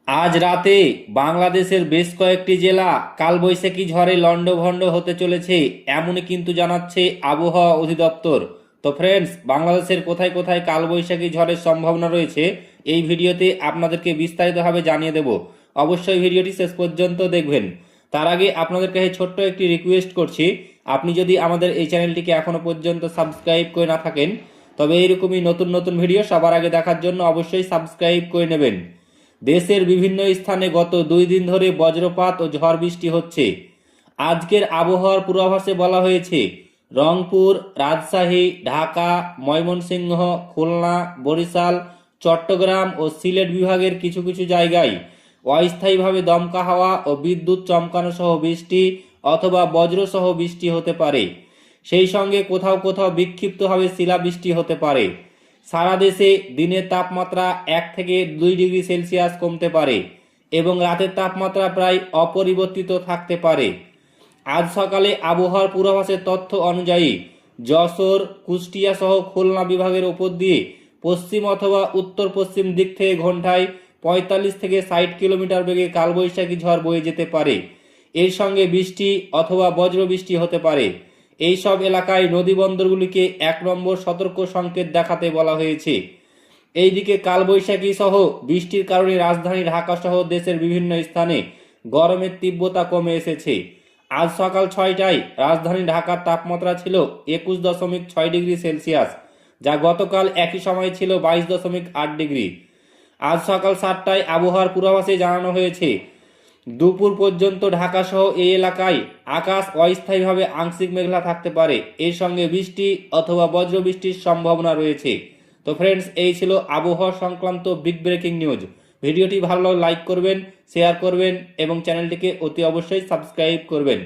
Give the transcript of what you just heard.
আজ রাতে বাংলাদেশের বেশ কয়েকটি জেলা কালবৈশাখী ঝড়ে লণ্ডভণ্ড হতে চলেছে, এমনই কিন্তু জানাচ্ছে আবহাওয়া অধিদপ্তর। তো ফ্রেন্ডস, বাংলাদেশের কোথায় কোথায় কালবৈশাখী ঝড়ের সম্ভাবনা রয়েছে এই ভিডিওতে আপনাদেরকে বিস্তারিতভাবে জানিয়ে দেব। অবশ্যই ভিডিওটি শেষ পর্যন্ত দেখবেন। তার আগে আপনাদের কাছে ছোট্ট একটি রিকোয়েস্ট করছি, আপনি যদি আমাদের এই চ্যানেলটিকে এখনো পর্যন্ত সাবস্ক্রাইব করে না থাকেন, তবে এইরকমই নতুন নতুন ভিডিও সবার আগে দেখার জন্য অবশ্যই সাবস্ক্রাইব করে নেবেন। দেশের বিভিন্ন স্থানে গত 2 দিন ধরে বজ্রপাত ও ঝড় বৃষ্টি হচ্ছে। আজকের আবহাওয়ার পূর্বাভাসে বলা হয়েছে, রংপুর, রাজশাহী, ঢাকা, ময়মনসিংহ, খুলনা, বরিশাল, চট্টগ্রাম ও সিলেট বিভাগের কিছু কিছু জায়গায় অস্থায়ীভাবে দমকা হাওয়া ও বিদ্যুৎ চমকানো সহ বৃষ্টি অথবা বজ্রসহ বৃষ্টি হতে পারে। সেই সঙ্গে কোথাও কোথাও বিক্ষিপ্তভাবে শিলাবৃষ্টি হতে পারে। সারা দেশে দিনের তাপমাত্রা 1 থেকে 2 ডিগ্রি সেলসিয়াস কমতে পারে এবং রাতের তাপমাত্রা প্রায় অপরিবর্তিত থাকতে পারে। আজ সকালে আবহাওয়ার পূর্বাভাসের তথ্য অনুযায়ী যশোর, কুষ্টিয়া সহ খুলনা বিভাগের উপর দিয়ে পশ্চিম অথবা উত্তর পশ্চিম দিক থেকে ঘন্টায় 45 থেকে 60 কিলোমিটার বেগে কালবৈশাখী ঝড় বয়ে যেতে পারে। এর সঙ্গে বৃষ্টি অথবা বজ্রবৃষ্টি হতে পারে। এই সব এলাকায় নদী বন্দরগুলিকে 1 নম্বর সতর্ক সংকেত দেখাতে বলা হয়েছে। এইদিকে কালবৈশাখী সহ বৃষ্টির কারণে রাজধানী ঢাকা সহ দেশের বিভিন্ন স্থানে গরমের তীব্রতা কমে এসেছে। আজ সকাল 6টায় রাজধানী ঢাকার তাপমাত্রা ছিল 21.6 ডিগ্রি সেলসিয়াস, যা গতকাল একই সময় ছিল 22.8 ডিগ্রি। আজ সকাল 7টায় আবহাওয়ার পূর্বাভাসে জানানো হয়েছে, দুপুর পর্যন্ত ঢাকা সহ এই এলাকায় আকাশ অস্থায়ীভাবে আংশিক মেঘলা থাকতে পারে। এর সঙ্গে বৃষ্টি অথবা বজ্রবৃষ্টির সম্ভাবনা রয়েছে। তো ফ্রেন্ডস, এই ছিল আবহাওয়া সংক্রান্ত বিগ ব্রেকিং নিউজ। ভিডিওটি ভালো লাগলে লাইক করবেন, শেয়ার করবেন এবং চ্যানেলটিকে অতি অবশ্যই সাবস্ক্রাইব করবেন।